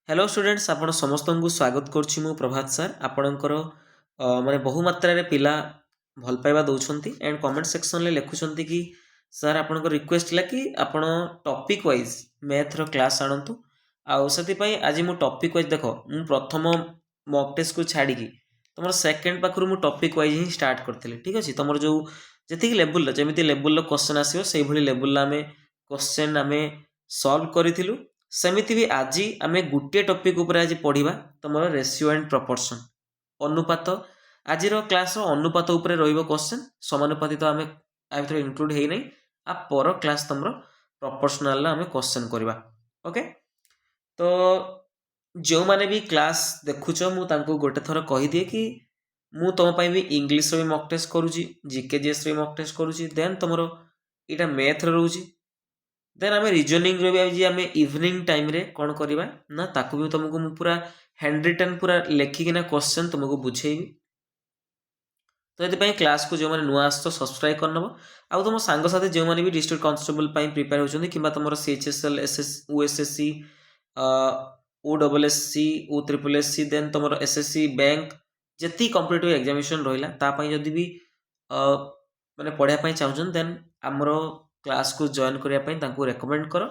Hello students आपण समस्त को स्वागत करुच्ची मु प्रभात सर आपणकर माने बहु मात्रा रे पिला भल पाइबा दउछंती एंड कमेंट सेक्शन ले लिखुछंती कि सर आपणकर रिक्वेस्ट ला कि आपण टॉपिक वाइज मैथ रो क्लास आणंतु आउ सती पई आज मु टॉपिक वाइज देखो मु प्रथम मॉक टेस्ट को छाडी की तमर सेकंड पाखरु मु टॉपिक वाइज ही स्टार्ट करथिले ठीक अछि तमर जो जति लेवल जेमिति लेवल क्वेश्चन आसीयो सेही भली लेवल ला हमें क्वेश्चन हमें सॉल्व करिथिलु सेमिति भी आज आमे गुटे टॉपिक ऊपर आज पढ़िबा तमर रेशियो एंड प्रपोर्शन अनुपात आज क्लास अनुपात ऊपर रहिबो क्वेश्चन समानुपातित आमे आ भितर इंक्लूड हेइ नै आ पर क्लास तमर प्रोपोर्शनल ला आमे क्वेश्चन करबा ओके। तो जो माने भी क्लास देखुछ मु तांको गोटे थर कहि दिए कि मु तम पई भी इंग्लिश रो मॉक टेस्ट करूची जीके जीएस रो मॉक टेस्ट करूची देन तमरो इटा मैथ रो रहूची देन आम रिजनिंग भी आज आम इवनिंग टाइम रे कौन करवा ना ताकू भी तुमको मु पूरा हैंड रिटन पूरा लेखिकिना क्वेश्चन तुमको बुझेबी। तो ये क्लास को जो मैंने नुआ आस सब्सक्राइब करनब आउ तुम सांग साथी जो मैंने भी डिस्ट्रिक्ट कांस्टेबल प्रिपेयर होती कि तुम सीएचएसएल एसएस ओएसएससी ओडब्ल्यूएससी ओ ट्रिपल एससी देन तुम एसएससी बैंक जी कॉम्पिटिटिव एग्जामिनेशन रहा जदि भी मैंने पढ़ाई चाहूँ देन आमर क्लास को जॉइन करने रेकमेंड कर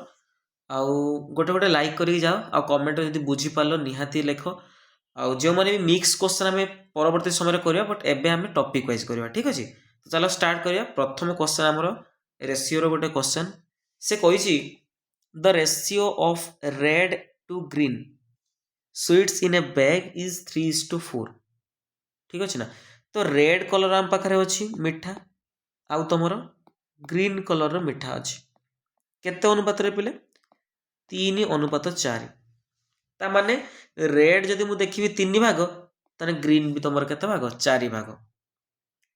आउ गोटे गोटे लाइक करके जाओ आ कमेंट जब बुझी पार्ल निहाती लेख आउ जो मैंने भी मिक्स क्वेश्चन आम परवर्ती समय करवा बट एबे आम टॉपिक वाइज करवा ठीक अच्छे। तो चलो स्टार्ट करिया प्रथम क्वेश्चन आमर रेशियो रो गोटे क्वेश्चन से कही the ratio of red to green sweets in a bag is 3:4 ठीक अच्छे ना। तो रेड कलर आम पाखे अच्छी मिठा आउ तुमर ग्रीन कलर मिठा अच्छी केते अनुपात रे पिले 3:4 ता माने रेड जदि मु देखिबी 3 भाग ताने ग्रीन भी तुमर केते भाग 4 भाग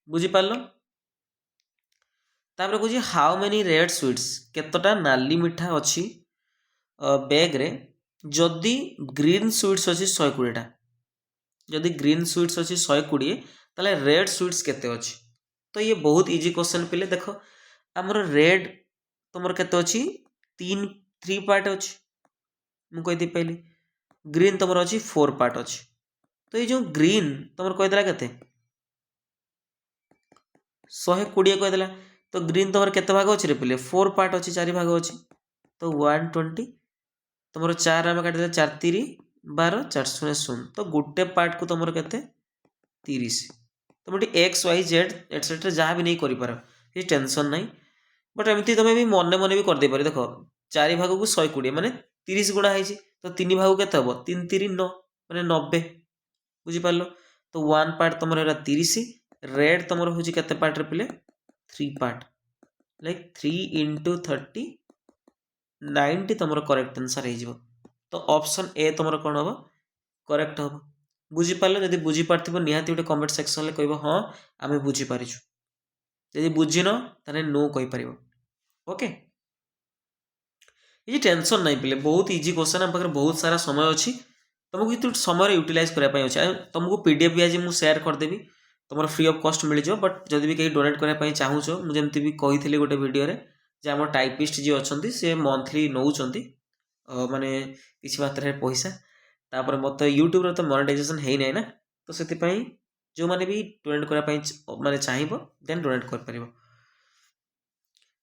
बुझी पारलो। तापर कहूँ हाउ मेनी रेड स्वीट्स केतटा नाली मिठा अच्छी बैग रे जदि ग्रीन स्वीट्स अच्छी 120टा जदि ग्रीन स्वीट्स अच्छी 120 ताले रेड स्वीट्स केते अच्छी। तो ये बहुत इजी क्वेश्चन पिले देखो आमर रेड तुमर केते अच्छी 3 पार्ट अच्छी मु कहि पाइली ग्रीन तुमर अच्छी 4 पार्ट अच्छी। तो ये जो ग्रीन तुमर कहीदेला केते 120 कहीदेला तो ग्रीन तुमर केते भाग अच्छी रे पिले 4 पार्ट अच्छी 4 भाग अच्छी तो 120 तुमर 4 आम काटिदे 4 3 12 4 0 0 तो गोटे पार्ट को तुमर केते 30 तुम एक्स वाई जेड एटसेट्रा जहाँ भी नहीं कर टेंशन नहीं बट एमती तुम भी मन मन भी करदे पार देख 4 भाग को 120 माने 30 गुणा है तो 3 भाग के 3 3 9 माने 90 बुझीपार। तो 1 पार्ट तुम 30 रेड तुम हूँ के पार्ट रे पिले 3 पार्ट लाइक 3 × 30 90 तुम करेक्ट आंसर हो। तो ऑप्शन ए तुम कौन हम करेक्ट हम बुझीपार जब बुझीपार निहाती गोटे कमेंट सेक्शन में कह हाँ आम बुझीपारिछु जदि बुझिन ताने नो कहीपर ओके। ये टेंशन नहीं पिले बहुत इजी क्वेश्चन आम पाखे बहुत सारा समय अच्छी तुमको ये समय यूटिलाइज करने अच्छे तुमको पीडीएफ भी आज मुझे शेयर करदेवी तुम फ्री ऑफ कॉस्ट मिल जाए बट जब भी कहीं डोनेट करने चाहूच मुझे भी कही गोटे वीडियो जे आम टाइपिस्ट जी अच्छा सी मंथली नौ माने किसी मात्रा पैसा तापर मत यूट्यूब तो मोनेटाइजेशन है ना ना तो से जो मैंने भी डोनेट करने माने चाहिए देन डोनेट कर पारिबो।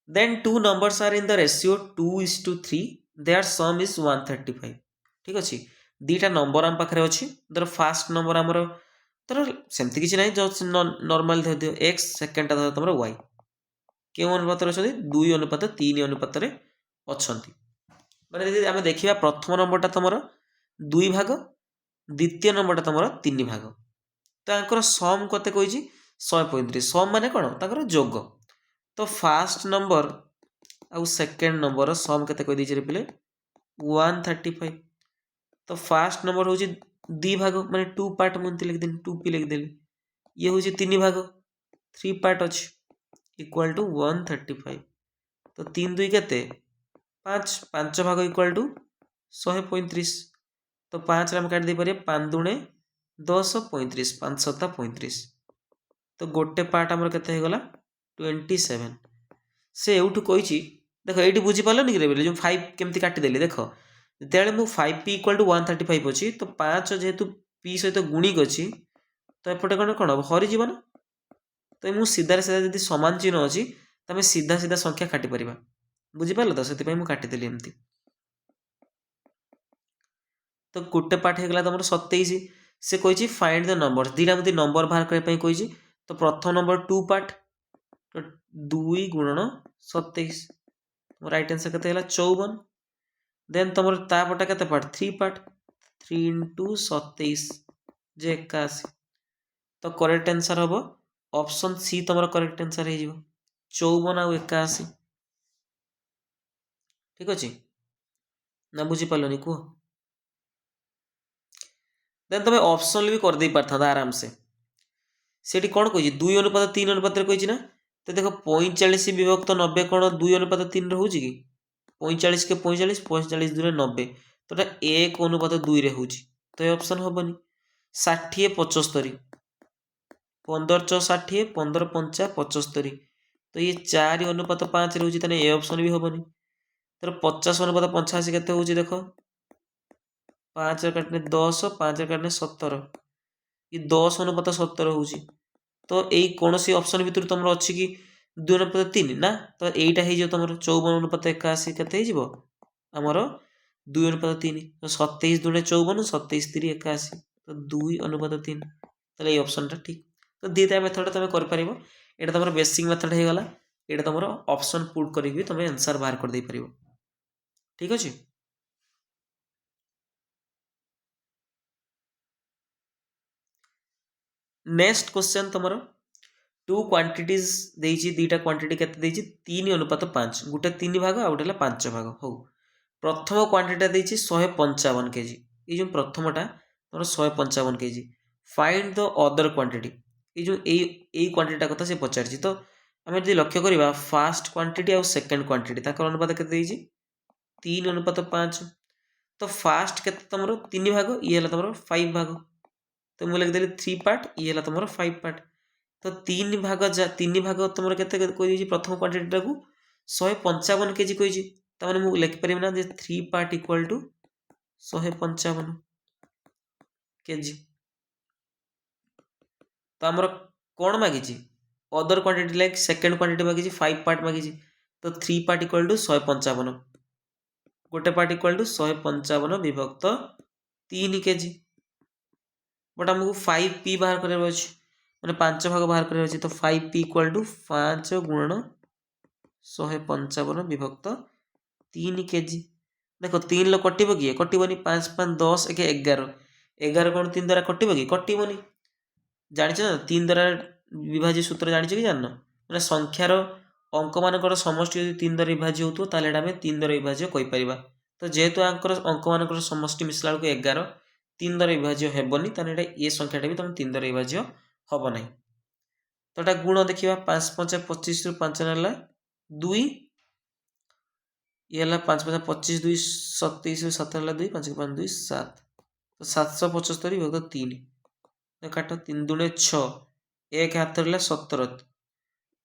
Then two numbers are in the ratio 2:3 their sum is 135 ठीक अच्छे। दीटा नंबर आम पाखे अच्छी धर फास्ट नंबर आमर धर सेमती किसी ना जो नॉर्मल धर दियो एक्स सेकेंड धर तुम वाई क्यों अनुपात अच्छे 2 अनुपात 3 अनुपात अच्छा मैंने आम देखा प्रथम नंबरटा तुम 2 भाग द्वितीय नंबरटा तुम 3 भाग तो सम कते कही 135 सम माने कौन तर जोग तो फास्ट नंबर आउ सेकेंड नंबर सम केते कही दीजिए पिले 135 तो फास्ट नंबर हूँ 2 भाग माने 2 पार्ट मुझे लिखदेली 2 पी लिखदेली ये हूँ 3 भाग 3 पार्ट अच्छे इक्वाल टू 135 तो 3 2 केते 5 5 भाग इक्वाल टू 135 तो 5 आम काट दे पारे 5 दूणे 10 35 5 7 35 तो गोटे पार्ट आमर केते हो गला 27 से एवठू कही देख ये बुझीपार कि जो 5 केमती काटिदेली देख ଯେତେବେଳେ ମୁଁ 5p = 135 ଅଛି तो 5 जेहेतु p सहित गुणिक अछि तो एपटे कौन हम हरिजी ना तो मुझे सीधा सीधा जब सामान चिन्ह अच्छी तो आम सीधा सीधा संख्या काटी पार बुझिपार तो से काटिदेली एमती तो गोटे पार्ट होगा तुम 27 से कही फाइंड द नंबर दीटा मुझे नंबर बाहर करने कही तो प्रथम नंबर 2 पार्ट तो 2 × 27 राइट आंसर के 54 देन तुम तापटा के पार्ट 3 पार्ट 3 × 27 जे 81 तो करेक्ट आंसर हम ऑप्शन सी तुम करेक्ट आंसर हो 54 आउ 81 ठीक अच्छे ना बुझीपारे कह देन तुम ऑप्शन भी करदे पारता आराम से सेठी कौन कही 2:3 अनुपात कही ना तो देख 45 विभक्त 90 कौन 2:3 रोचे कि 45 के 45 45 2 90 तो 1:2 रे होची तो ये ऑप्शन हेनी 60 75 15 × 60 15 × 5 75 तो ये 4:5 रोचे तो ये ऑप्शन भी हेनी तर 50:85 केते होची देख 5 काटने 10 5 काटने 17 ये 10:17 होची तो यही कौन सी ऑप्शन भितर तुम अच्छी कि 2:3 ना तो यहीटा हो तुम 54:81 केते आमर 2:3 तो 27 2 54 27 3 81 तो 2:3 तो ये ऑप्शन टा ठीक तो दीटा मेथड तुम कर ये तुम बेसिक मेथड हो गला ये तुम ऑप्शन पुट करके तुम आंसर बाहर कर दे पारिबो ठीक अच्छे नेक्स्ट क्वेश्चन तुम 2 क्वांटिटीज देइछि दीटा क्वांटिटी केते देइछि 3:5 गोटे 3 भाग आ गोटे 5 भाग हो प्रथम क्वांटिटी देइछि 155 केजी ये जो प्रथमटा तुम 155 KG find the other quantity ये जो यही क्वांटिटी कथा से पचार तो आम जो लक्ष्य करवा फास्ट क्वांटिटी आ सेकेंड क्वांटिटी ताकर अनुपात केते देइछि 3:5 तो फास्ट के तुम 3 भाग ये तुम 5 भाग तो मुझे लिखिदेली 3 पार्ट ये तुम 5 पार्ट तो 3 भाग तुम के प्रथम क्वांटिटी को 155 केजी कही तमें मुझे लिखिपर ना 3 पार्ट इक्वल टू 155 केजी तो आमर कौन मागिची other quantity like second quantity मागिची 5 पार्ट मागिची तो 3 पार्ट इक्वल टू 155 गोटे पार्ट इक्वल टू 155 विभक्त 3 केजी बट आमको 5p बाहर कर मैंने 5 भाग बाहर कर तो 5p इक्वल टू 5 × 155 विभक्त 3 केजी देख 3 लो कटो किए कटोनी 5 5 10 एक 11 11 कौन 3 द्वारा कटो कि कटोनी जाच ना 3 द्वारा विभाज्य सूत्र जान कि जान मैंने संख्यार अंक मान समष्टि यदि 3 द्वारा विभाज्य हो तो आम 3 द्वारा विभाज्य कहीपर तो जेहेतु अंक मान समष्टि मिसला बेलू 11 3 द्वारा विभाज्य हेबनी ताने ये संख्याटा भी तुम 3 द्वारा विभाज्य हम ना तो यहाँ गुण देखा 5 5 25 रु 5 ना 2 ये 5 5 25 2 27 रु 7 ना 2 5 5 2 7 तो 775 विभक्त 3 काट 3 2 6 एक हाथ रहा 17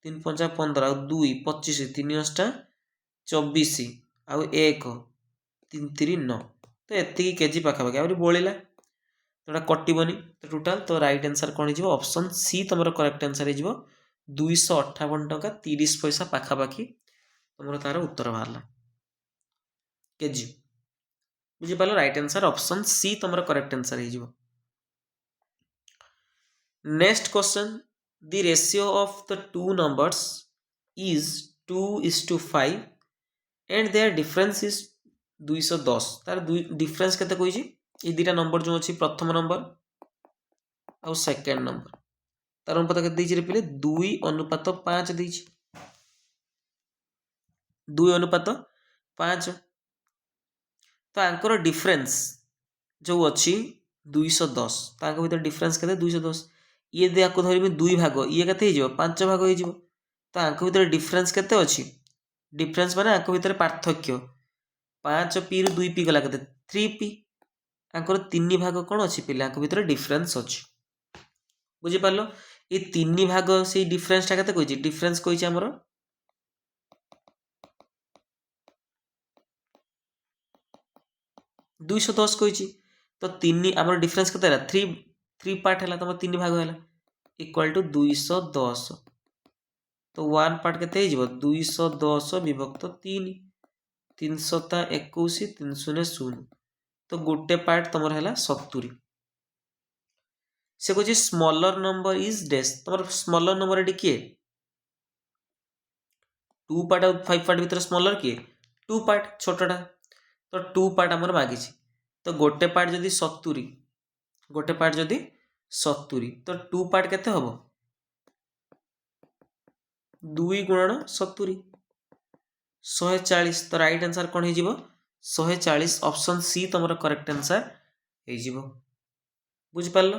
3 5 15 आ 2 25 3 8 24 आउ 1 3 3 9 तो एति केजी पाखापाखि आहुरी बोलिला तो कटोनी तो टोटाल तो राइट आंसर कौन हो ऑप्शन सी तुम करेक्ट आंसर हो 258 टंका 30 पैसा पाखापाखि तुम तार उत्तर बाहर केजी बुझीपार राइट आंसर ऑप्शन सी तुम करेक्ट आंसर हो next question the ratio of the two numbers is 2:5 and their difference is 210 तार डिफरेंस केते कहिछि ये दुटा नंबर जो अच्छी प्रथम नंबर आउ सेकेंड नंबर तार अनुपात के दीजिए पिले 2:5 दीजिए 2:5 तो आंकर डिफरेंस जो अच्छी 210 तांको भीतर डिफरेंस केते 210 ये यदि आपको धरमी 2 भाग ये केते हो 5 भाग हो तो आंको भीतर डिफरेंस केते अच्छी डिफरेंस माने आंको भीतर पार्थक्य 5p रु 2p गला केते 3p आंकर 3 भाग कौन अच्छी पिला भीतर डिफरेंस अच्छी बुझीपार ये 3 भाग से डिफरेंस टा केते कहिछि डिफरेंस कहिछि हमर 210 कही तो 3 आम डिफरेन्स के 3 पार्ट है तुम 3 भाग है इक्वाल टू 210 तो 1 पार्ट के 210 विभक्त 3 321 3 0 तो गोटे पार्ट तुम है 70 से कह स्मॉलर नंबर इज डेस तुम स्मॉलर नंबर ये किए 2 पार्ट और 5 पार्ट भीतर स्मॉलर किए 2 पार्ट छोटा तो 2 पार्ट आमर मागी तो गोटे पार्ट जदि 70 गोटे पार्ट जदि 70 तो 2 पार्ट केते हबो 2 गुणन 70 140 तो राइट आंसर कौन हो 140 ऑप्शन सी तुम करेक्ट आंसर हो बुझिपार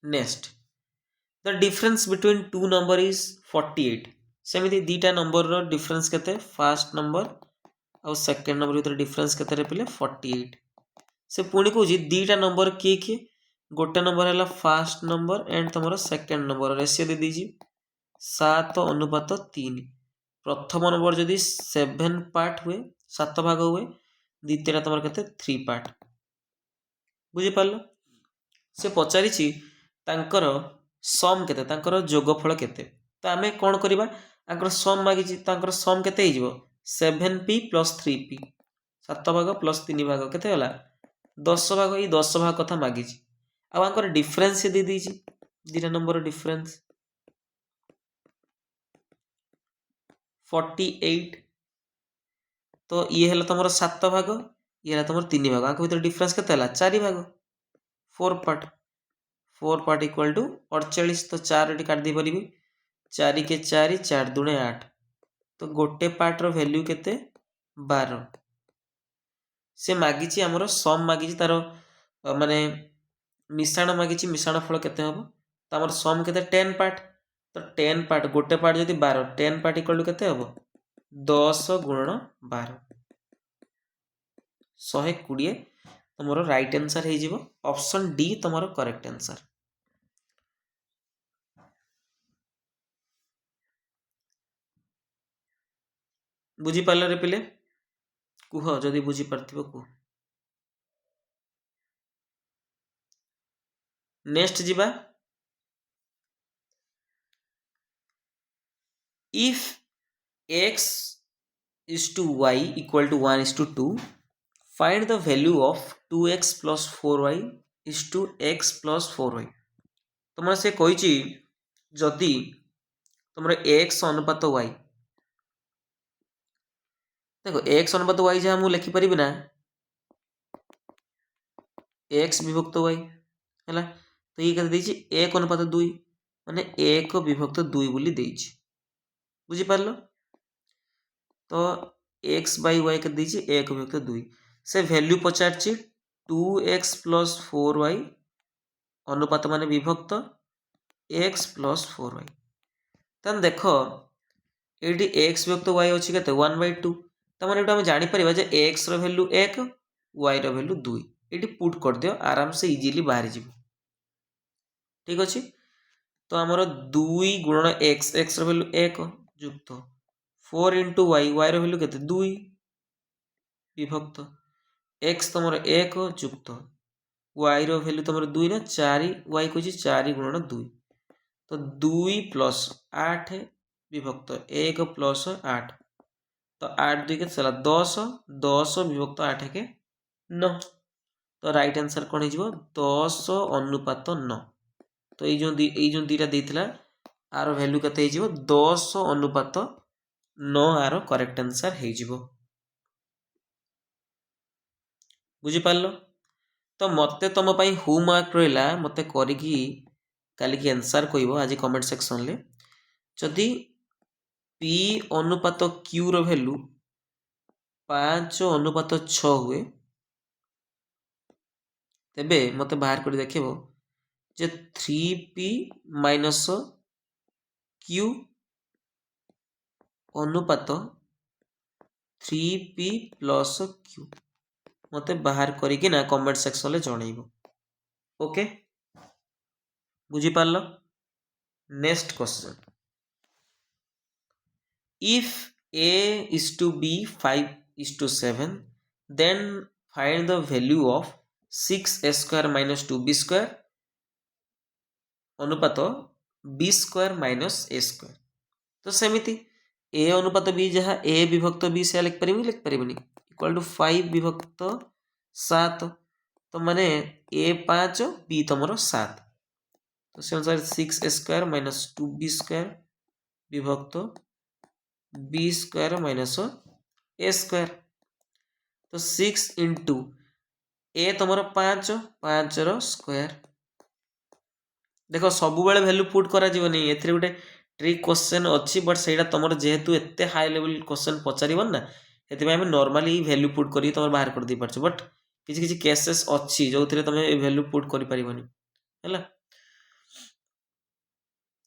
next the difference between two number is 48 सेमती दीटा नंबर रो डिफरेंस केते फर्स्ट नंबर और सेकंड नंबर भीतर डिफरेंस केते पिले 48 से पुणी कहूँ दीटा नंबर किए किए गोटे नंबर है फर्स्ट नंबर एंड तुम सेकंड नंबर रेशियो दे दीजिए 7:3 प्रथम नंबर जदि 7 पार्ट हुए 7 भाग हुए द्वितीय तुम के 3 पार्ट बुझिपार से पचारि तांकर सम केते तांकर जोगफल केते तो आमे कौन करबा तांकर सम मागी सम केते हो 7p + 3p 7 भाग + 3 भाग केते होला 10 भाग ये 10 भाग कथा मागी आंकर डिफरेंस दे दीजिए दीटा नंबर डिफरेंस 48 तो ये है तुम 7 भाग ये है तुम 3 भाग आंक भीतर डिफरेंस केते होला 4 भाग 4 पार्ट इक्वल टू 48 तो 4 ये काट दे परिबे 4 के 4 4 दूने 8 तो गोटे पार्ट रो वैल्यू केते 12 से मागी आमर सम मागी तार माने मिश्रण मागी मिश्रण फल केते हबो तो आमर सम केते 10 पार्ट तो 10 पार्ट गोटे पार्ट जदि 12 10 पार्ट इक्वल टू केते हबो 10 गुणन 12 120 तुम राइट आंसर हो ऑप्शन डी तुम करेक्ट आंसर बुझिपार रे पिले कुह जदि बुझिपार कुह नेक्स्ट जीवा if x is to y equal to 1 is to 2 find the value of 2x plus 4y is to x plus 4y तुम से कही जदि तुम x अनुपात y देखो x अनुपात y जहाँ मुझे लिखिपारि ना x विभक्त y है तो ये कहते 1 अनुपात 2 माने 1 विभक्त 2 बोली देछि बुझिपार तो x by y के दीजिए 1 विभक्त 2 से वैल्यू पचार 2x plus 4y अनुपात माने विभक्त x plus 4y तन देख ये x विभक्त y अच्छी के 1/2 तमें ये आम जापर x रैल्यू 1 y रैल्यू 2 ये पुट कर दियो आराम से इजिली बाहरी जी ठीक अच्छे तो आमर 2 गुणन x x रैल्यू 1 युक्त 4 इंटू y y रैल्यू के 2 विभक्त x तुम 1 युक्त y रैल्यू तुम 2 ना 4 y कह 4 गुणन 2 तो 2 + 8 विभक्त 1 + 8 तो 8 2 के 10 10 विभक्त 8 के 9 तो राइट आंसर कौन हो 10 अनुपात 9 तो ये जो दीटा देता आर वैल्यू के 10 अनुपात 9 आर करेक्ट आंसर हो बुझिपार तो मत तुम होमवर्क रहा मत करी काली की आंसर कह आज कमेंट सेक्शन ले जदि p अनुपात q रो वैल्यू 5 अनुपात 6 हुए तेबे मत बाहर कर देखो जे 3p माइनस q अनुपात 3p प्लस q मत बाहर करिके ना कमेंट सेक्शन ले जणैबो ओके बुझिपार next question if a is to b 5 2:7. Then find the value of 6a square minus 2b square अनुपात b square minus a square. तो सेमिति a अनुपात b जहाँ a विभक्त b से लिख पारिबी इक्वल टू 5 विभक्त 7 तो माने a 5 b तुमर 7 तो से अनुसार 6a square minus 2b square विभक्त b square minus a square तो 6 इंटू a तुमर 5 5 रो स्क्वायर देख सब बेले वैल्यू पुट करा जीवनी एथिरे गोटे ट्रिक क्वेश्चन अच्छी बट सेटा तुमर जेहेतु एते हाई लेवल क्वेश्चन पचारिबन ना हेतु आम नॉर्मली वैल्यू पुट करी तुम बाहर कर दे पारछ बट किसी किसी केसेस अच्छी जो थिरे तुम वैल्यू पुट करि परिबनी हैला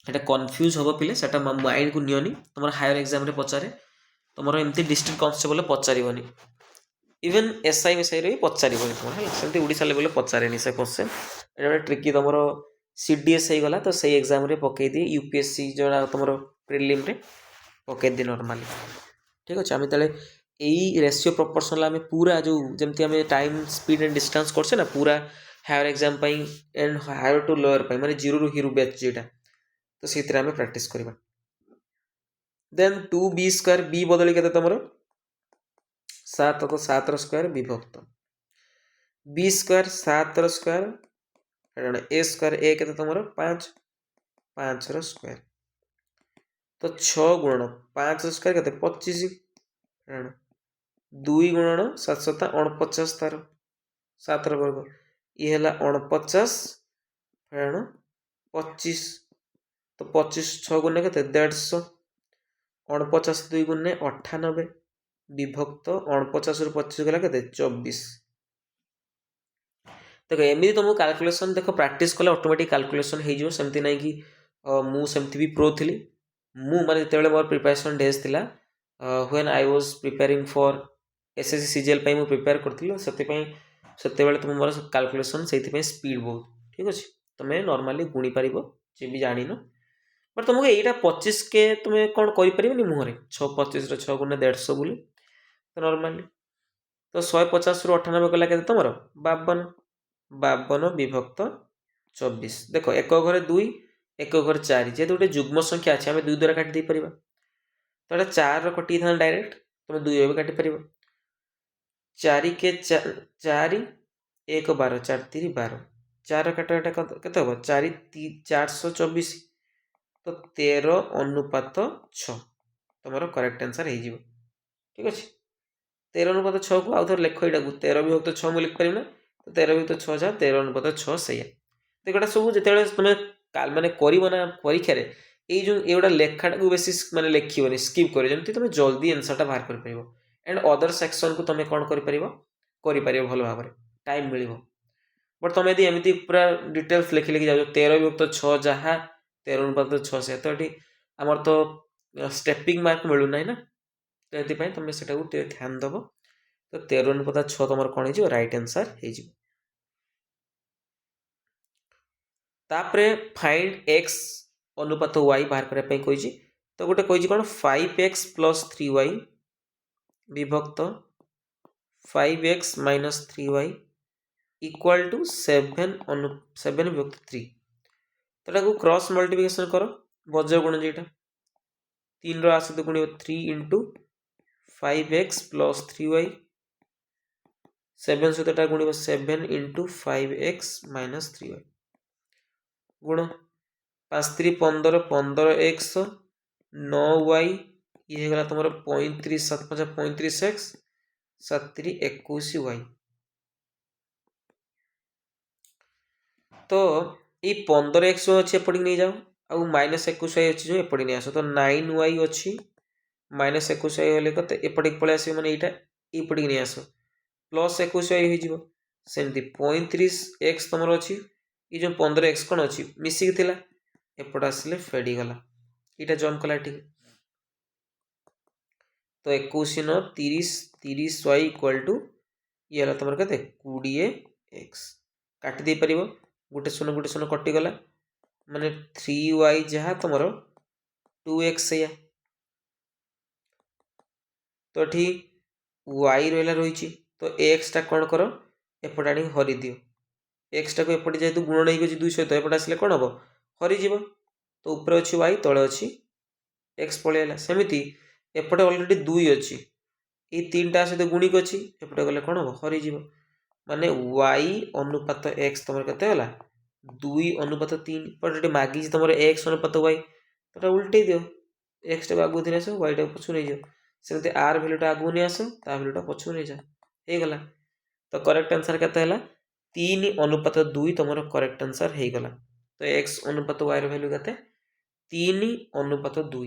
एटा कंफ्यूज होबो पिले सेटा माइंड को नियोनी तुम हायर एग्जाम रे पचारे तुम एमती डिस्ट्रिक्ट कांस्टेबल पचारिबनी इवन एसआई एसआई रे पचारिबनी तुम हैला सेमती ओडिसा लेवल पचारेनी से क्वेश्चन एटा ट्रिकी तुमरो सीडीएस हो गला तो सही एग्जाम रे पकई दी यूपीएससी जोड़ा तुम प्रिलिम रे पकई दी नॉर्मली ठीक अच्छे आम तले यही रेशियो प्रोपोर्शनल आम पूरा जो जमती आम टाइम स्पीड एंड डिस्टेंस करछे ना पूरा higher exam and higher to lower माने जीरो रु हिरो बैच जेटा तो से आम प्रैक्टिस करबा देन 2b स्क्वायर b बदली केते तुमरो 7 तो 7 रो स्क्वायर विभक्त b स्क्वायर 7 रो स्क्वायर ए स्क्वायर ए के तुम 5 5 रो स्क्वायर तो 6 गुणन 5 रो स्क्वायर के 25 2 गुणन 7 7 49 तार 7 रो वर्ग ये हैला 49 फेण 25 तो 25 6 गुणे के 150 49 2 गुणे 98 विभक्त 49 रु 25 गला के 24 देख एमती तुमको कैलकुलेशन देख प्रैक्टिस कले ऑटोमेटिक कैलकुलेशन हो सेमती ना कि मुझे भी प्रो थी मु माने जेतेबेले मोर प्रिपरेशन डेज थिला when I was preparing for SSC CGL पई मु प्रिपेयर करथिलो सेतेबेले तुम मोर कैलकुलेशन सेति स्पीड बहुत ठीक अछि तुम नॉर्मली गुणी पारिबो जे भी जानिनो बट तुमको एटा 25 के तुम कोन करि परिबनी मुहरे 6 25 रो 6 गुणे 150 बोली तो नॉर्मली तो 150 रु 98 गला के तुमरो 52 52 विभक्त 24 देख एक घरे 2 एक घरे 4 जेहेतु गोटे जुग्म संख्या अच्छे आम 2 द्वारा काटी दे पार तो 4 कटि था डायरेक्ट तुम 2 भी काटी पार 4 के 4 1 12 4 3 12 4 काटा केते हम 4 424 तो 13 अनुपात 6 तुम करेक्ट आंसर हो ठीक अच्छे 13 अनुपात 6 को आउ थे लेख यहाँ 13 विभक्त 6 मुझे लिखिपारि ना तो 13 विभक्त 6 जा 13 अनुपात 6 सही देखा सब जो तुम माने करना परीक्षा ये जो ये लेखाटा को बेसी माने लिखिबनी स्किप कर जमी तुम जल्दी आंसरटा बाहर कर पारिबो एंड अदर सेक्शन को तुम कौन कर पारिबो भल भाव टाइम मिल बट तुम यदि एमती पूरा डिटेल्स लिखि लिखि जाओ 13 विभक्त 6 जहाँ 13 अनुपात 6 से तो ये आमर तो स्टेपिंग मार्क मिलूना ना तो ये तुम से ध्यान दब तो 13 अनुपात 6 तुम कौन हो राइट आंसर हो तापरे फाइंड x अनुपात y बाहर करने कही तो गोटे कही कौन 5x प्लस 3y विभक्त 5x minus 3y equal to 7 विभक्त 3 तो क्रॉस मल्टिप्लिकेशन कर बज गुण जेटा 3 रो आस गुण 3 इंटू 5x प्लस 3y 7 सहित गुण 7 इंटू 5x माइनस 3y गुण 5 3 15 15x 9y ये गला तुम 35 7 5 35x 7 3 21y तो ये 15x अच्छी एपटी नहीं जाओ आउ माइनस 21y अच्छी जो एपटी नहीं आस तो 9y अच्छी माइनस 21y हेल्ले कत एपटी पलि आस मैंने यहाँ यपटी नहीं आस प्लस 21y हो सेमती 35x तुम अच्छी ये जो 15x कौन अच्छी मिसिक थिला एपट आसिले फेडी गला यहाँ जम्प कला ठीक तो 21 9 30 30y इक्वल टू ये तुम के 20x काटी दे पार गोटे शून्य कटिगला माने 3y जहाँ तुम 2x या तो ये वाई रहा रही तो एक्स टा कौन कर एपटे आनी हरी दियो एक्स टाक एपटे जेहेतु गुण नहीं गई 2 सहित एपटे आसले कौन हम हरीज तो ऊपर अच्छी वाई तले अच्छी एक्स पलैला सेमती एपटे अलरेडी 2 अच्छी ये 3टा सहित गुणिक अच्छी एपटे गले कौन हम हरीज माने वाई अनुपात एक्स तुम के 2 अनुपात 3 पर मागी तुम एक्स अनुपात वाई तो उल्टे दियो एक्स टाक आगू नहीं आस वाई टाक पछू नहीं जाओ सेमती आर भैल्यूटा आगू नहीं आस ता भैल्यूटा पछू नहीं जा हो गला तो करेक्ट आंसर केते हला 3 अनुपात 2 तुम करेक्ट आंसर हो गला तो एक्स अनुपात वाई रो भैल्यू केते 3 अनुपात 2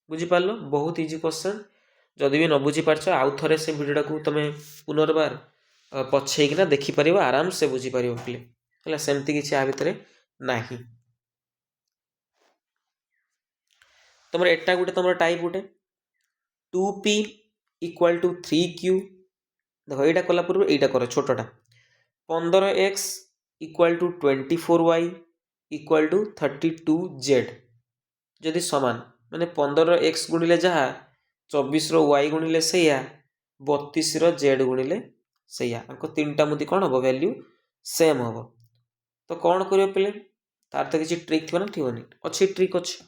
बुझी पारलो बहुत इजी क्वेश्चन जदि भी न बुझी पारछ आउ थरे से वीडियोटा को तुम पुनर्बार पछेकिना देखि परिबो आराम से बुझी परिबो प्ले हला सेमती किछि आ भितरे नाही तुम एटा गुटे तुम type Gute 2p equal to 3q देखो यहाँ कला पूर्व यहाँ कर छोटा 15x equal to 24y equal to 32z जदि सामान माने 15x गुणिले जहाँ 24 y गुणिले से 32 z गुणिले से तीनटा मुदी कौन हम वैल्यू सेम हम तो कौन कर पे तार तो किसी ट्रिक थी ना थी अच्छी ट्रिक अच्छी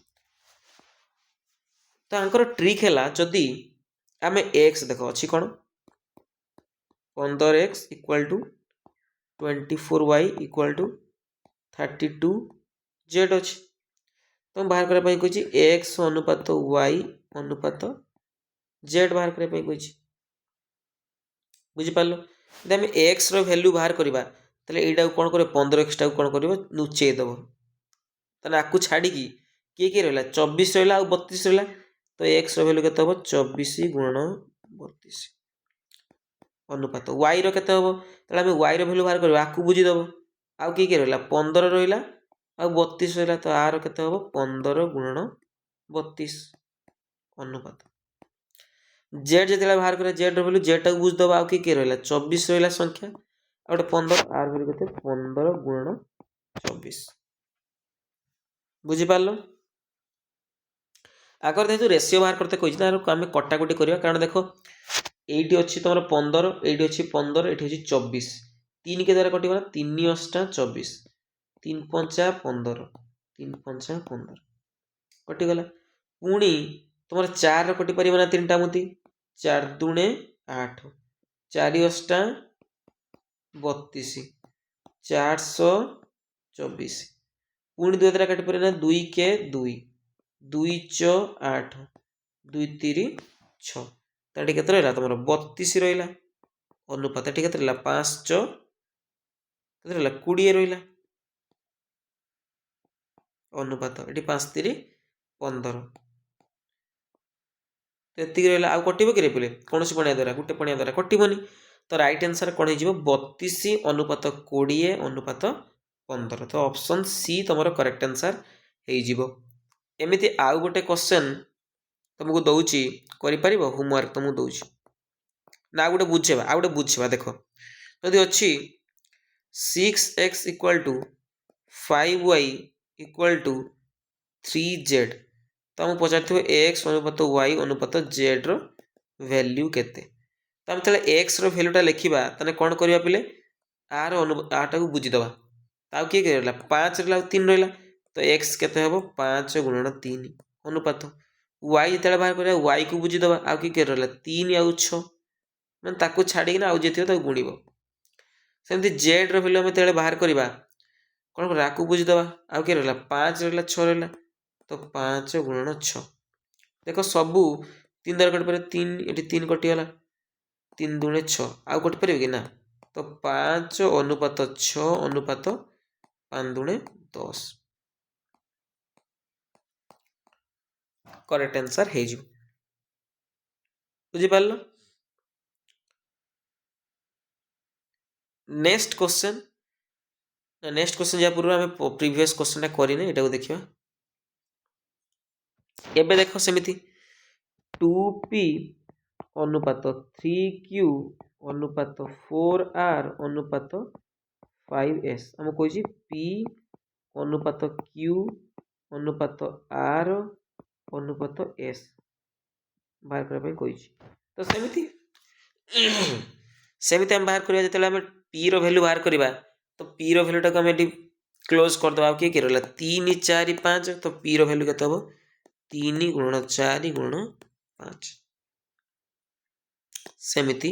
तो आंकर ट्रिक है जदि आम एक्स देख अच्छी कौन 15x equal to 24y equal to 32z अच्छी तो बाहर करने कही एक्स अनुपात वाई अनुपात जेड बाहर करने कही बुझिपार यदि आम एक्स रैल्यू बाहर करवा यहाँ कौन कर 15x टाक कौन कर लुचेदेव तेना आपको छाड़ी किए रहा 24 रहा आ 32 रहा तो एक्स रैल्यू के 24 गुणन 32 अनुपात वाई रो केते हम तेल वाई रैल्यू बाहर करवा आपको बुझीदेव आउ किए रहा 15 रहा आ 32 रहा तो आर केते हम 15 गुणन 32 अनुपात जेड जो बाहर कर जेड रैल्यू जेड टाक बुझीदेव आउ किए रहा 24 रहा संख्या आ गए 15 आर भैल्यू के 15 गुणन 24 बुझीपार आगर देखो रेसीओ बाहर करते कही आम कटाकटी करवा कारण देख ये अच्छी तुम 15 ये अच्छी 15 ये अच्छी 24 3 के द्वारा कटिगला 3 अष्टा 24 3 पंचा 15 3 पंचा 15 कटिगला पुणी तुम 4 कटि पार ना 3टा मुदी 4 दुणे 8 4 अष्टा 32 424 पुणी 2 द्वारा काटि पारे ना 2 के 2 2 च 8 2 3 6 ताटी केते रहिला तुमर 32 रहिला अनुपात एटी केते रहिला 5 च केते रहिला 20 रहिला अनुपात एटी 5 3 15 एतिक रहिला आ कटिबो कि रे पिले कोनोसी पणिया द्वारा गुटे पणिया द्वारा कटिबोनी तो राइट आंसर कोन हे जिवो 32 अनुपात 20 अनुपात 15 तो ऑप्शन सी तुमर करेक्ट आंसर हे जिवो एमिति आउ गोटे क्वेश्चन तुमको दउची करि परिबो होमवर्क तुमको दउची ना गोटे बुझेबा आ गोटे बुझेबा देखो जदि अछि 6x equal to 5y equal to 3z तो हम पचार एक्स अनुपात वाई अनुपात जेड रो वैल्यू केते तो हम एक्स रो वैल्यूटा लिखा ताने कौन करवा पिले आर आटा को बुझीदबा ताऊ किए रहा 5 रहा 3 रहा तो एक्स केते हम 5 गुणन 3 अनुपात वाई जो बाहर कर वाई को बुझीदबा आउ किए रहा 3 आउ 6 मैं ताको छाड़ीना आउ जे थी गुणब सेमती जेड रो वैल्यू आम बाहर करवा कौन कर आपको बुझीदबा आउ किए रहा 5 रहा 6 रहा तो 5 गुणन 6 देख सबू 3 द्वारा कटि पारे 3 ये 3 कटिगला 3 दुणे 6 आउ कटि पारे कि ना तो 5 अनुपात 6 अनुपात 5 दुणे 10 करेक्ट आंसर हे जो बुझी पारलो नेक्स्ट क्वेश्चन जा पूर्व आम प्रीवियस क्वेश्चन करने एटा को देखिबा एबे देखो सेमिति 2p अनुपात 3q अनुपात 4r अनुपात 5s आम कही p अनुपात q अनुपात r अनुपात s बाहर करने कही तो सेमिति सेमती आम बाहर करवा जो आम पी रैल्यू बाहर करवा तो पी रैल्यूटा को आम क्लोज करदे किए किए रहा 3 4 5 तो पी रैल्यू के 3 × 4 × 5 सेमती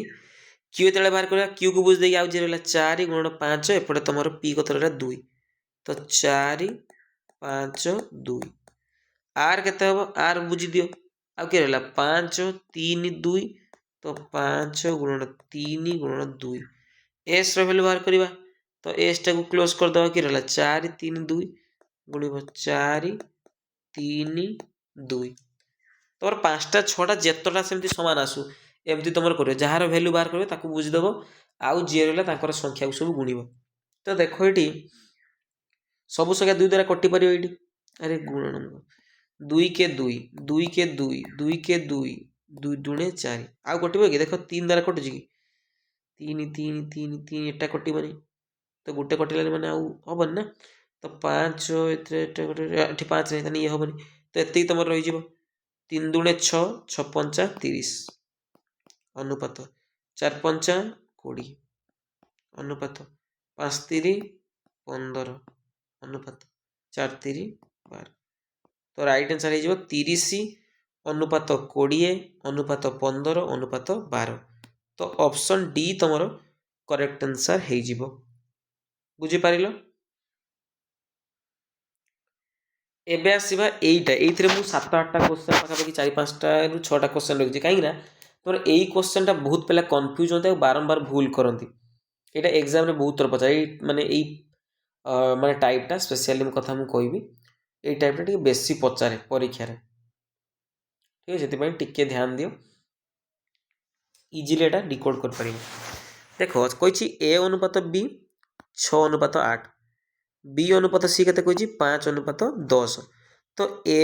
क्यू जो बाहर करवा क्यू को बुझ दे आज रहा 4 × 5 एपटे तुम पी कत रहा 2 तो 4 5 2 आर के आर बुझी दियो आउ किए रहा 5 3 2 तो 5 × 3 × 2 एस रैल्यू बाहर करवा तो एस टा को क्लोज करदे कि रहा 4 3 2 गुणिब 4 3 2 तुम 5टा 6टा जेतटा सेमती सामान आसू एमती तुम कर जार भैल्यू बाहर कर बुझीदेव आउ जी रहा संख्या को सब गुणिब तो देख ये सब संख्या 2 द्वारा कटिपर ये अरे गुणन 2 के 2 2 के 2 2 के 2 2 दुणे 4 आउ कटो कि देख 3 द्वारा कटुच कि 3 3 3 3 एटा कटोनी तो गोटे कटिलानी मैंने आवन ना तो 5 ये 5 नहीं ये हेनी तो ये तुम रही 3 दुणे 6 6 5 30 अनुपात 4 5 20 अनुपात 5 3 15 अनुपात 4 3 12 तो राइट आंसर हो 30 अनुपात 20 अनुपात 15 अनुपात 12 तो ऑप्शन डी तुम करेक्ट आंसर हो बुझीपार एबे आसवा एईटा एइथिरे मु 7-8टा क्वेश्चन पाखापाखि 4-5टा रु 6टा क्वेश्चन रखिछि कहीं ना तुम यही क्वेश्चनटा बहुत पिला कन्फ्यूज होते बारंबार भूल करती यहाँ एग्जाम रे बहुत थर पचार माने माने टाइपटा स्पेशली कथा मुझे कहबी ये टाइपटा टी बेसी पचारे परीक्षा रे ठीक है टिके ध्यान दियो इजिली एटा डिकोड कर पारिबो देखो कहिछि ए अनुपात बी 6 अनुपात 8 बी अनुपात सी केते कहिछि 5 अनुपात 10 तो ए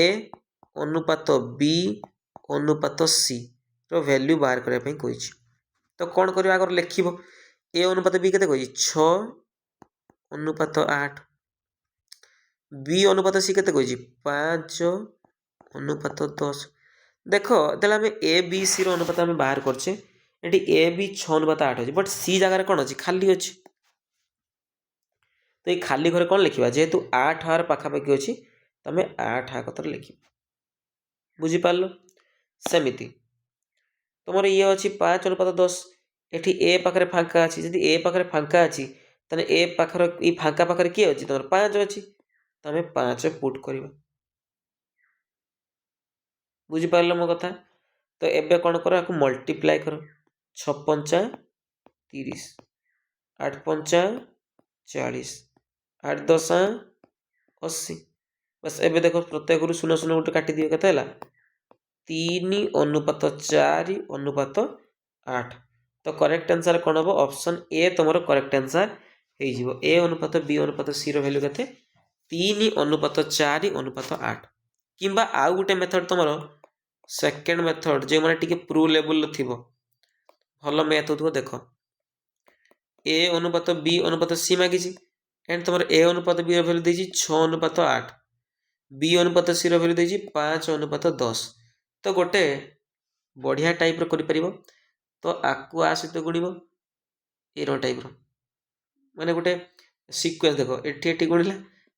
अनुपात बी अनुपात सी रो वैल्यू बाहर करबा पई कहिछि तो कोन करबा आगर लिखिबो ए अनुपात बी केते कहिछि 6 अनुपात 8 बी अनुपात सी केते कहिछि 5 अनुपात 10 देखो ताले हमें ए बी सी रो अनुपात हमें बाहर करछे एटी ए बी 6 अनुपात 8 अछि बट सी जगह रे कोन अछि खाली अछि तो ये खाली घरे कौन लिखा जेहेतु 8 आर पाखापाखि अच्छी तुम 8 आ कतर लिख बुझीपार सेमती तुम ये अच्छी 5 अनुपात 10 एटी ए पाखे फांका अच्छी जदि ए पाखे फांका अच्छी ताने ए पाखर ये फांका पाखे किए अच्छी तुम 5 अच्छी तुम 5 पुट कर बुझीपार मो कथा तो एबे कौन कर मल्टीप्लाई कर 6 5 30 8 5 40 8 10 80 बस एबे देखो प्रत्येक रु 0 0 गोटे काटी दियो केते हला 3 अनुपात 4 अनुपात 8 तो करेक्ट आंसर कौन हम ऑप्शन ए तुम करेक्ट आंसर हो ए अनुपात बी अनुपात सी रो वैल्यू केते 3 अनुपात 4 अनुपात 8 किंबा आउ गोटे मेथड तुम सेकेंड मेथड जो माने टिके प्रू लेवल थिबो भलो मैथ होतबो देखो ए अनुपात बी अनुपात सी मागिछि एंड तुम ए अनुपात बी वैल्यू देछि 6 अनुपात 8 बी अनुपात सी वैल्यू देछि 5 अनुपात 10 तो गोटे बढ़िया टाइप रो करि परिबो तो आकु आ सहित गुणिबो ए रो टाइप रो माने गोटे सीक्वेंस देखो एठी एठी गुणिला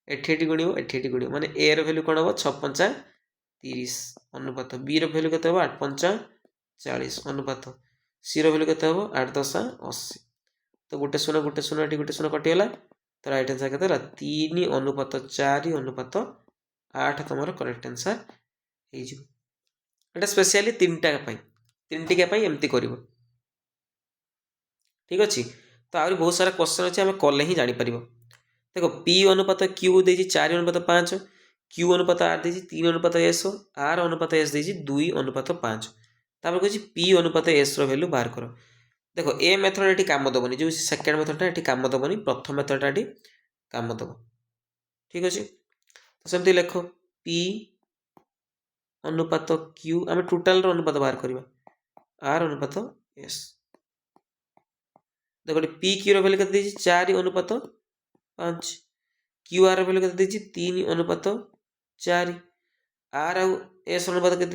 एठी गुणिबो एठी गुणिबो माने ए रो वैल्यू कोन हो 6 5 30 अनुपात बी रो वैल्यू केते हो 8 5 40 अनुपात सी रो वैल्यू केते हो 8 10 80 तो गोटे शून्य एटी गोटे शून्य कटिगला तो राइट आंसर केते होला 3 अनुपात 4 अनुपात 8 तुम करेक्ट आंसर हो एटा स्पेशली 3टा पाई एमती करिवो ठीक अच्छे तो आहरी बहुत सारा क्वेश्चन अच्छे आम कले ही जापर देखो पी अनुपात क्यू दे 4 अनुपात 5 क्यू अनुपात आर दे 3 अनुपात एस आर अनुपात एस दे 2 अनुपात 5 तापर कह पी अनुपात एस वैल्यू बाहर कर देखो ए मेथड ये कम दबनी जो सेकेंड मेथडटा ये कम दबनी प्रथम मेथडटा ये कम दब ठीक अच्छे तो सेमती लेख पी अनुपात क्यू आम टोटाल अनुपात बाहर करवा आर अनुपात एस देखो पी क्यू रैल्यू के 4 अनुपात 5 क्यू आर वैल्यू के 3 अनुपात 4 आर आउ एस अनुपात के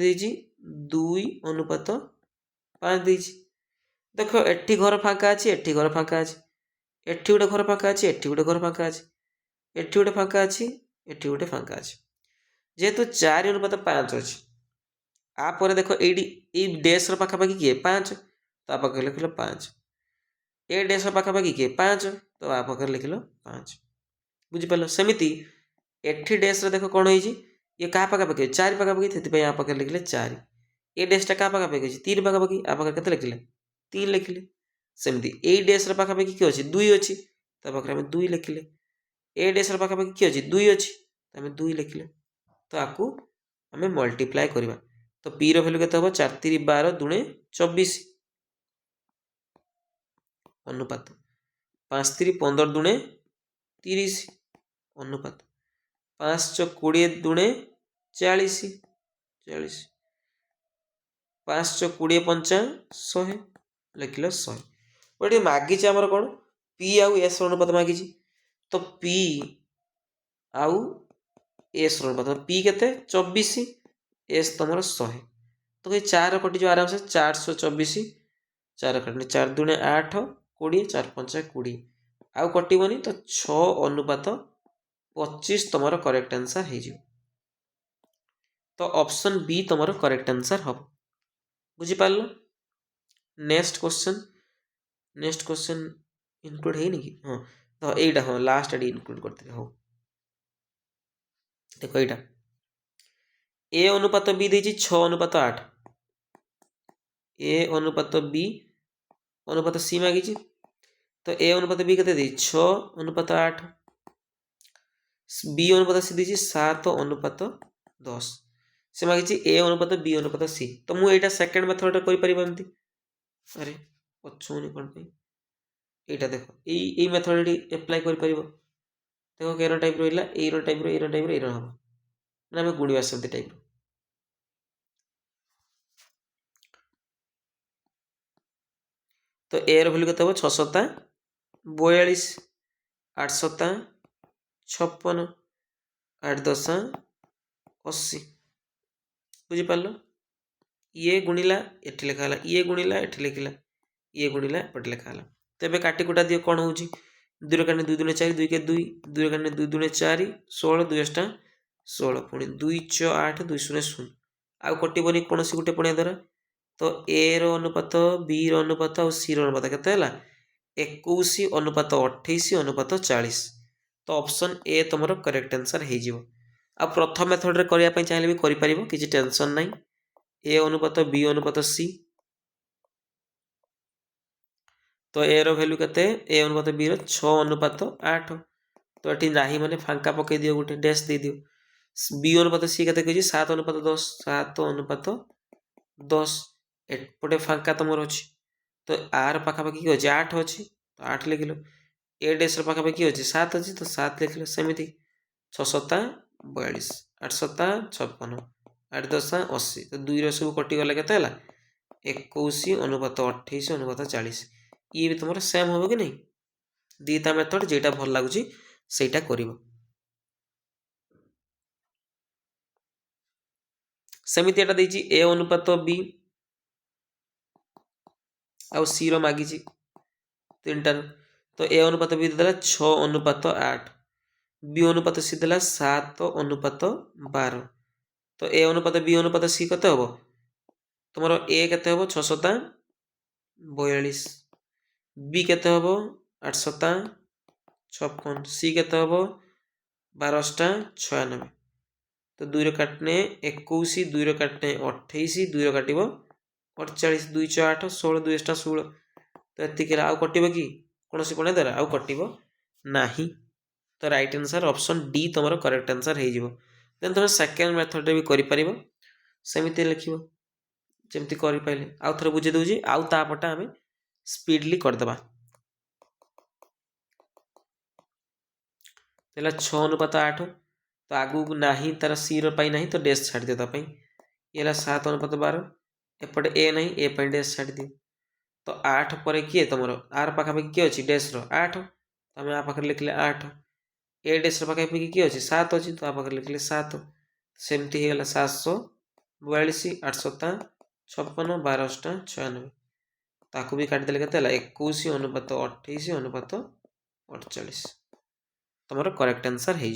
2 अनुपात 5 देछि देख एठी घर फाँका अच्छी एठी घर फाँका अच्छी एठी गोटे घर फाँका अच्छी एठी गोटे घर फाँका अच्छी एठी गोटे फाँका अच्छी एठी गोटे फाँका अच्छी जेहेतु 4:5 अच्छी आपर देख ये डैश पाखापाखि किए 5 तो आप लिख लो 5 ए डैश पाखापाखि किए 5 तो आप लिख लो 5 बुझिपार सेमती एठी डैश देख कौन हो ये क्या पाखापाखि 4 पाखापाखि से आप लिखिले 4 ए डैशटा क्या पाखापाखि अच्छी 3 पाखापाखि आप के लिखिले 3 लिखिले सेमती ए डैश पाखापाखि किए अच्छी 2 अच्छी तो पाखे आम 2 लिखिले ए डैश पाखापाखि किए अच्छी 2 अच्छी तो आम 2 लिखिले तो आपको आम मल्टीप्लाए करवा तो पी रो भैल्यू केते हम 4 3 12 दूणे 24 अनुपात 5 3 15 दूणे 30 अनुपात 5 4 20 दूणे 40 40 5 4 20 5 100 लिखिल 100 बट मागी आमर कौन पी आउ एस अनुपात मागी तो पी आउ एस अनुपात पी केते 24 एस तुम 100 तो ये 4 कटिज आराम से 424 4 कटने 4 दूणे 8 20 4 5 20 आउ कटोनी तो 6 अनुपात 25 तुम करेक्ट आंसर हो तो ऑप्शन बी तुम करेक्ट आंसर हम बुझिपार नेक्स्ट क्वेश्चन इनक्लूड है कि हाँ तो यहीटा हाँ लास्ट आड़ी इनक्लूड करते हाँ देख यहाँ ए अनुपात बी देती 6 अनुपात 8 ए अनुपात बी अनुपात सी मागी तो ए अनुपात बी के 6 अनुपात 8 बी अनुपात सी दी 7 अनुपात 10 से मागी ए अनुपात बी अनुपात सी तो मुझे सेकेंड मेथड कर अरे पछुनी कौन यहाँ देख यही मेथड एप्लाय कर देख केर टाइप रहा arrow type arrow type arrow हम मैंने आम गुणवा सेमती टाइप तो ए भैल्यू के 6 7 42 8 7 56 8 10 80 बुझिपार ये गुणिला एटी लिखाला ये गुणिला एटी लिखला ये गुणिला एपटे लिखाला तेज काटिकुटा दियो कौन हो 2 काटने 2 दूने 4 2 के 2 2 काटने 2 दूने 4 16 2 8 16 पुणी 2 6 8 2 0 0 आउ कटोनी कौन सी गोटे पणिया द्वारा तो ए अनुपात बी अनुपात और सी अनुपात के 21 अनुपात 28 अनुपात 40 तो ऑप्शन ए तुम करेक्ट आंसर हो आ प्रथम मेथड रे करने चाहिए भी करें किसी टेंशन ना ए अनुपात बी अनुपात सी तो ए रो वैल्यू केते ए अनुपात बी रो 6 अनुपात 8 तो ये ना माने फांका पकई दियो गोटे डैश दे दियो बी अनुपात सी केते कहिछि 7 अनुपात 10 7 अनुपात 10 एपटे फांका तुम अच्छी तो आर पाखापाखि किए अच्छे 8 अच्छी तो 8 लिख लो ए डैश पाखापाखि अच्छे 7 अच्छी तो 7 लिख लो सेमती 6 7 42 8 7 56 8 10 80 तो 2 रो सब कटिगला केते 21 अनुपात 28 अनुपात 40 ये भी तुम सेम हम कि नहीं दीटा मेथड जेटा भल लगुच सेटा कर सेमती एटा देछि ए अनुपात बी आउ सी रो मागी 3टार तो ए अनुपात बी देला 6 अनुपात 8 बी अनुपात सी देला 7 अनुपात 12 तो ए अनुपात बी अनुपात सी कते हम तुम ए केते हम 6 7 42 बी केते हम 8 7 56 सी केते हम 12 96 तो 2 रो काटने 21 2 रो काटने 28 2 रो काटिबो 48 2 6 8 16 2 8 16 तो एतिक आउ कटिबो कि कौन सी पणिया द्वारा आउ कटिबो नाही तो राइट आंसर ऑप्शन डी तुम करेक्ट आंसर हो देन तुम सेकेंड मेथड भी कर सेमती लिखिबो जमती कर पाइले आउ थरे बुझे दउजी आउ तापटा आमे स्पीडली करदेबा तेला 6 अनुपात 8 तो आगू नाही तार सी रो पाई नाही तो डैश छाड़ दियो तापई ये 7 अनुपात 12 एपटे ए नहीं ए पाई डैश छाड़ दियो तो 8 पर किए तुम आर पाखापाखि किए अच्छी डैश रो 8 तो आम आ पाखे लिखले 8 ए डैश पाखापाखि किए अच्छी 7 अच्छी तो आ पाखे लिखले 7 सेमती हो 742 8 7 56 12 96 ताकू भी काटिदेले केते हला 21 अनुपात 28 अनुपात 48 तुमर करेक्ट आंसर हो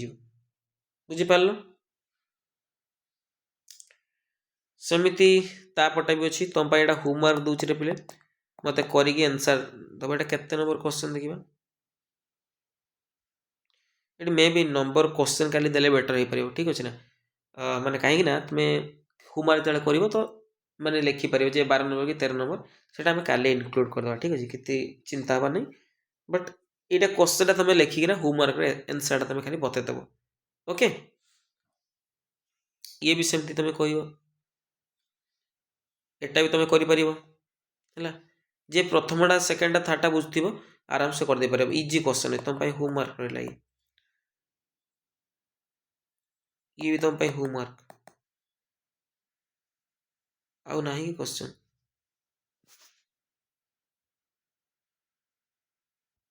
बुझी पारलो। सेमिति तापटा भी अच्छी तुम एटा होमवर्क दूसरे पिले मत करिकी आंसर दब एटा केते नंबर क्वेश्चन देखिबा ये मे बी नंबर क्वेश्चन खाली देले बेटर हो पारिबो ठीक अछि ना माने काहे ना तुमे होमवर्क जळे करिवो तो माने लिखि पारिबो जे 12 नंबर की 13 नंबर सेटा हम काले इंक्लूड कर दवा ठीक अछि किते चिंता हबा नै बट एटा क्वेश्चन तुमे लिखि ना होमवर्क रे आंसर तुमे खाली बते देबो ओके ये भी सेमती तुमे कहिबो एटा भी तुमे करि पारिबो हला जे प्रथमटा सेकंडटा थर्डटा बुझथिबो आराम से कर दे पारिबो इजी क्वेश्चन है तुम पाई होमवर्क रे लाई ये भी तुम पाई होमवर्क आउ नाही कि क्वेश्चन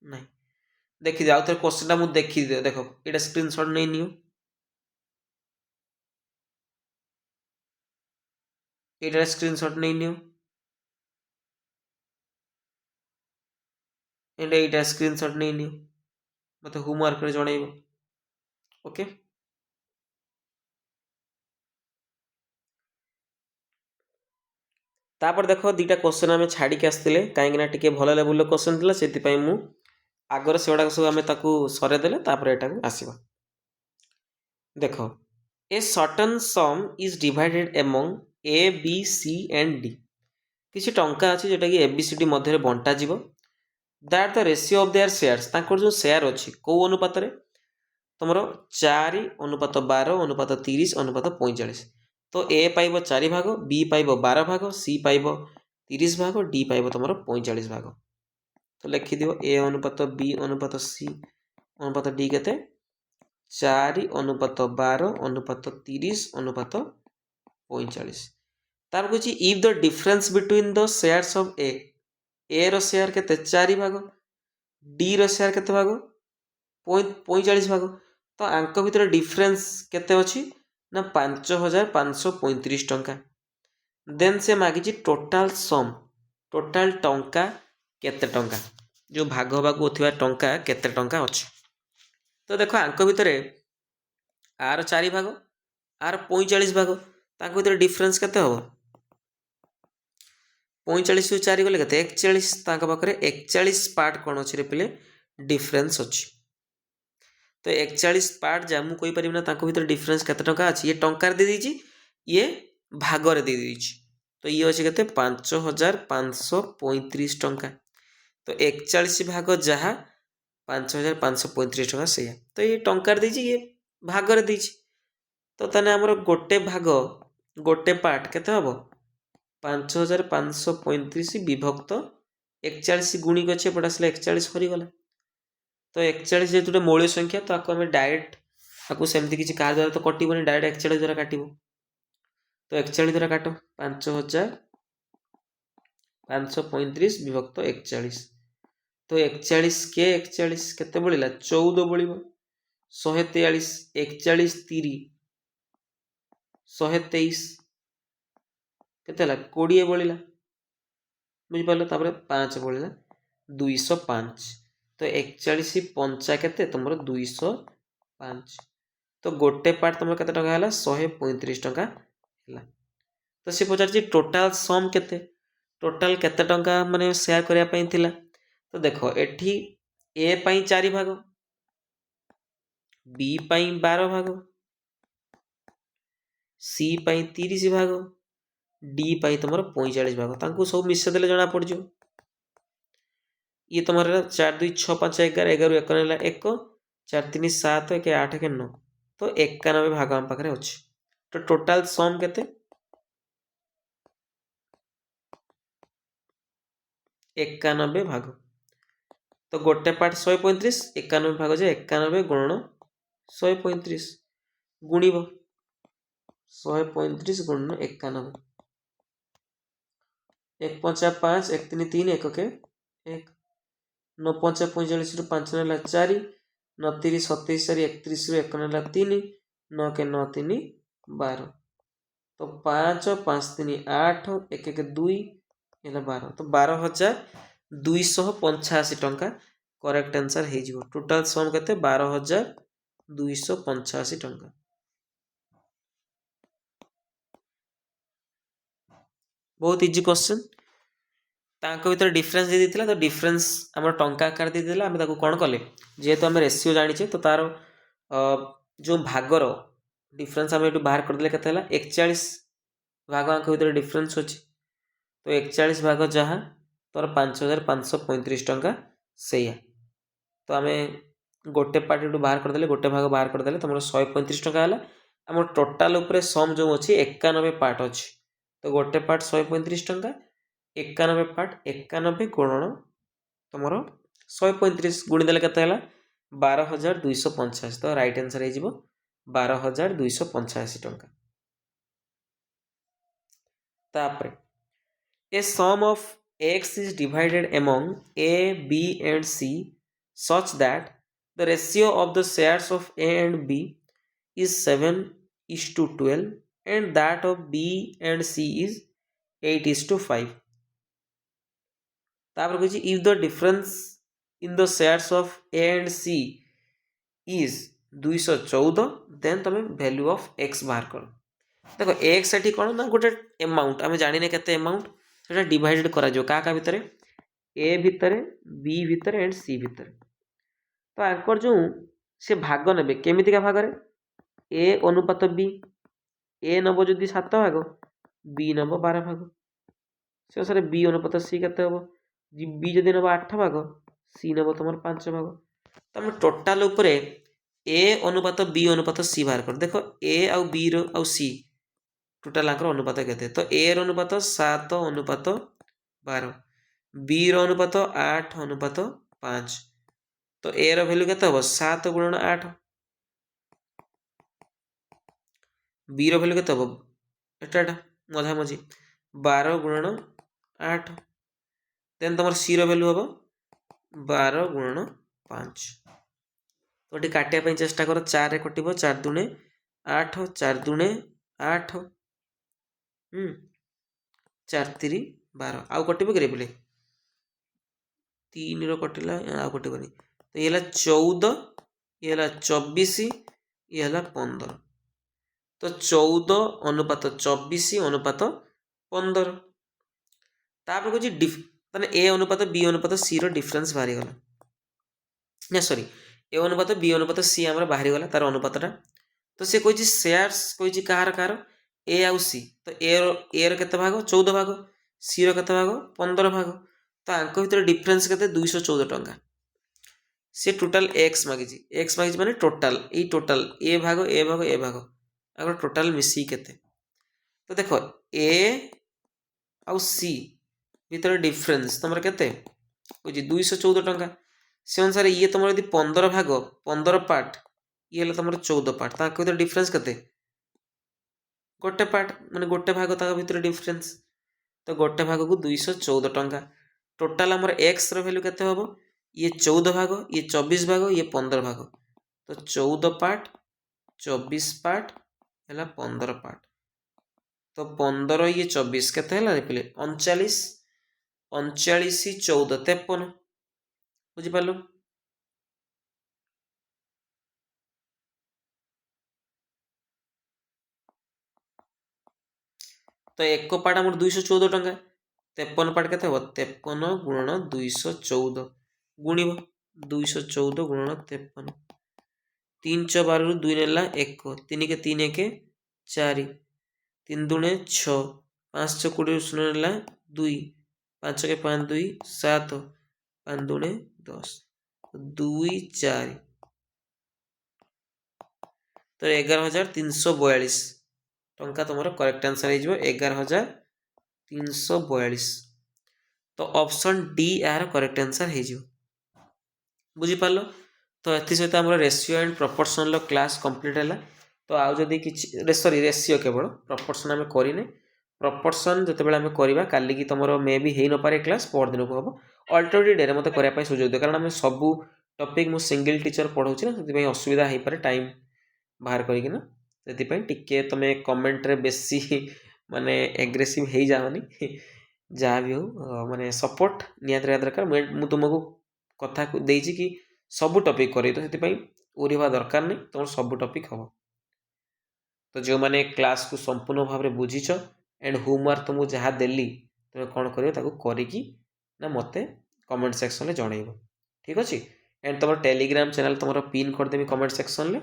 नहीं देखि दे आउ थे क्वेश्चनटा मु देखि दे देखो एटा स्क्रीनशॉट नै नियो एटा स्क्रीनशॉट नै नियो एटा स्क्रीनशॉट नै नियो मते होमवर्क रे जणाइबो ओके तापर देखो दुटा क्वेश्चन आम छाड़ी आसते कहीं टे भल लेवल क्वेश्चन थी से मु आगर से सब आम सरेदेले यहाँ आसवा देख a certain sum is divided among A B C and D किसी टंका अच्छी जोटा कि ए बी सी डी मध्य बंटा जीव that the ratio of their shares जो शेयर अच्छी कौ अनुपात तुम 4 अनुपात 12 अनुपात 30 अनुपात 45 तो ए पाइब 4 भाग बी पाइब 12 भाग सी पाइब 30 भाग डी पाइब तुम 45 भाग तो लिखिद ए अनुपात बी अनुपात सी अनुपात डी के 4 अनुपात 12 अनुपात 30 अनुपात 45 तार कुछ if the difference between the shares of A रो शेयर के 4 भाग डी रो शेयर के भाग 45 भाग तो आंक भितर डिफरेंस केते अछि ना 5535 टंका देन से मागिची टोटाल सम टोटाल टंका केते टंका जो भाग होबाकू थिबा टंका केते टंका अछि तो देखो आंक भितर आर 4 भाग आर 45 भाग तांको भितर डिफरेंस केते हो 45 रु 4 गले केते 41 तांका पाखरे 41 पार्ट कोन अछि रे पिले डिफरेंस अछि तो 41 पार्ट जा मु कोइ परिम ना तांको भितर डिफरेंस केते टंका अछि ये टंकार दे दीची ये भागर दे दीची तो ये अछि केते 5535 टंका तो 41 भाग जहा 5535 टंका से तो ये टंकार दीची ये भागर दीची तो तने हमर गोटे भाग गोटे पार्ट केते हबो 5535 विभक्त 41 गुणिक अछि पड आसले 41 हरि गला तो 41 जेतुटे मौलिक संख्या तो आको हमें डायरेक्ट आको सेमती किसी कार द्वारा तो कटिबनी डायरेक्ट 41 द्वारा काटिबो तो 41 द्वारा काटो 5535 विभक्त 41 तो 41 के 41 केते बळिला 14 बळिबो 143 41 3 123 केते हला 20 बळिला बुझि पालो तापर 5 बळिला 205 तो 41 पंचा केते तुमर 205 तो गोटे पार्ट तुमर केते टका हला 135 टका हला तो से पचार टोटाल सम केते टोटाल केते टका माने शेयर करिया पई थिला तो देखो एठी ए पई 4 भाग बी पई 12 भाग सी पई 30 भाग डी पई तुमर 45 भाग तांको सब मिसे देले जणा पड़ जो ये तुम्हारा 4 2 6 5 11 11 1 नेला 1 4 3 7 1 8 के 9 तो 91 भाग हम पाखरे अछि तो टोटल सम केते 91 भाग तो गोटे पार्ट 135 91 भाग जे 91 गुणन 135 गुणिबो 135 गुणन 91 1 5 5 1 3 3 1 के 1 9 5 45 रु 5 नेला 4 9 3 27 4 31 रु 1 नेला 3 9 के 9 3 12 तो 5 5 3 8 1 1 2 ହେଲା 12 ତ 12,285 ଟଙ୍କା करेक्ट आंसर हो जिवो टोटल सम केते 12,285 टଙ୍କା बहुत इजी क्वेश्चन तांको भीतर डिफरेंस दे दिथिला तो डिफरेंस हमर टंका आकार दे दिला हम ताको कोन कले जेहेतु हम रेशियो जानिचे तो तार जो भागर डिफरेंस हम एटू बाहर कर देले केते हला 41 भाग आंक भीतर डिफरेंस अछि तो 41 भाग जहाँ तोर 5,535 टंका सेया तो आम गोटे पार्ट एटू बाहर करदे गोटे भाग बाहर करदे तुम 135 टंका है आम टोटाल उपरे सम जो अच्छी 91 पार्ट अच्छी तो गोटे पार्ट 135 टंका 91 पार्ट 91 गुणन तुम 135 गुणीदे के 12,285 तो राइट आंसर हो 12,285 टंका तापर A sum of x is divided among A, B and C such that the ratio of the shares of A and B is 7:12 and that of B and C is 8:5. तापर कहछि if the difference in the shares of A and C is 214 then तमे value of x बाहर करो देखो x एठी कोन ना गोटे amount आमे जानि ने केते अमाउंट सेटा डिवाइडेड करा जो का भितर ए भितर बी भितर एंड सी भितर तो आंकर जो से भाग नेबे केमितिका भाग रे ए अनुपात बी ए नबो जदि 7 भाग बी नबो 12 भाग से अनुसार बी अनुपात सी केते हबो बी जदि नबो 8 भाग सी नबो तमर 5 भाग तो हम टोटल ऊपर ए अनुपात बी अनुपात सी बाहर कर देखो ए आउ बी रो आउ सी टोटाल आंकर अनुपात केते तो ए रो अनुपात 7:12 बी रो अनुपात 8:5 तो ए रो वैल्यू केते हबो 7 गुणन 8 बी रो वैल्यू केते हबो एटा मझा मझी 12 गुणन 8 देन तमर सी रो वैल्यू हबो 12 गुणन 5 तो टी काटिया पई चेष्टा करो 4 रे कटिबो 4 दुने 8 4 दुने 8 4 3 12 आउ कटिबो करे बोले 3 रो कटिला आउ कटिबोनी तो ये 14 ये 24 ये 15 तो 14 अनुपात 24 अनुपात 15 तापर कुछ माने ए अनुपात बी अनुपात सी रो डिफरेंस बाहरी गला ना सॉरी ए अनुपात बी अनुपात सी हमर बाहरी गला तार अनुपातटा तो से कोइ शेयर्स कोइ कार कार ए आउ सी तो ए रो केते भाग 14 भाग सी रो केते भाग 15 भाग तो आंक भीतर डिफरेंस केते 214 टंका से टोटल एक्स मागिजी माने टोटल ए भाग ए भाग ए भाग आगर टोटल मिसी केते तो देखो ए आउ सी भीतर डिफरेंस तमर केते कोइ 214 टंका से अनुसार ये तुम यदि 15 भाग 15 पार्ट ये तुम 14 पार्ट ताक भीतर डिफरेंस केते गोटे पार्ट माने गोटे भाग ताक भीतर डिफरेंस तो गोटे भाग को 214 टंका टोटाल हमर एक्स रो वैल्यू केते हबो ये 14 भाग ये 24 भाग ये 15 भाग तो 14 पार्ट 24 पार्ट हैला 15 पार्ट तो 15 ये 24 केते हैला रे 39 39 14 53 बुझी पालो तो एक पार्ट आम 214 टंका 53 पार्ट के 53 गुणन 214 गुणिब 214 गुणन 53 3 च 12 रु 2 नेला 1 3 के 3 1 4 3 दुणे 6 5 च 20 शून्य नेला 2 5 के 5 2 7 5 दुणे 10 2 4 तो 11,342 टंका तुम करेक्ट आंसर हो 11,342 तो ऑप्शन डी यार करेक्ट आंसर हो बुझीपार तो ये सहित आम ratio and proportion class complete है तो आउ जदि कि सॉरी रेशियो केवल प्रपोर्शन आम करें प्रपोर्शन जितेबाला आम करवा काली की तुम मे भी हो न पारे क्लास पर दिन को हम अल्टरनेटिव डे मत करने सुजोग दियो कारण आम सबू टॉपिक मु सिंगल टीचर पढ़ाऊँ ना से असुविधा हो पारे टाइम बाहर करना से टिके तुम कमेंट रे बेसी माने एग्रेसिव हो जाओनी ଯାହା ବି ହଉ ମାନେ ସପୋର୍ଟ ନିହାତି ରହିବା ଦରକାର। ମୁଁ ତୁମକୁ କଥା ଦେଇଛି କି ସବୁ ଟପିକ୍ କରେଇ, ତ ସେଥିପାଇଁ ଓରି ହେବା ଦରକାର ନାହିଁ, ତୁମର ସବୁ ଟପିକ୍ ହେବ। ତ ଯେଉଁମାନେ କ୍ଲାସ୍କୁ ସମ୍ପୂର୍ଣ୍ଣ ଭାବରେ ବୁଝିଛ ଆଣ୍ଡ ହୋମୱାର୍କ ତୁମକୁ ଯାହା ଦେଲି ତୁମେ କ'ଣ କରିବ, ତାକୁ କରିକି ନା ମୋତେ କମେଣ୍ଟ ସେକ୍ସନରେ ଜଣାଇବ। ଠିକ୍ ଅଛି। ଆଣ୍ଡ ତୁମର ଟେଲିଗ୍ରାମ ଚ୍ୟାନେଲ୍ ତୁମର ପିନ୍ କରିଦେବି କମେଣ୍ଟ ସେକ୍ସନରେ।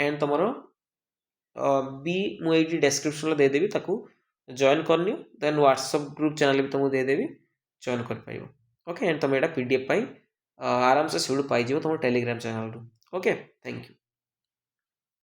ଆଣ୍ଡ ତୁମର ବି ମୁଁ ଏଇଠି ଡେସ୍କ୍ରିପ୍ସନ୍ରେ ଦେଇଦେବି, ତାକୁ ଜଏନ୍ କରିନିଅ। ଦେନ୍ ହ୍ୱାଟ୍ସଆପ୍ ଗ୍ରୁପ୍ ଚ୍ୟାନେଲ୍ ବି ତୁମକୁ ଦେଇଦେବି, ଜଏନ୍ କରିପାରିବ। ଓକେ। ଆଣ୍ଡ ତୁମେ ଏଇଟା PDF ପାଇଁ ଆରାମସେ ସେଇଠୁ ପାଇଯିବ ତୁମ ଟେଲିଗ୍ରାମ ଚ୍ୟାନେଲ୍ରୁ। Okay, thank you.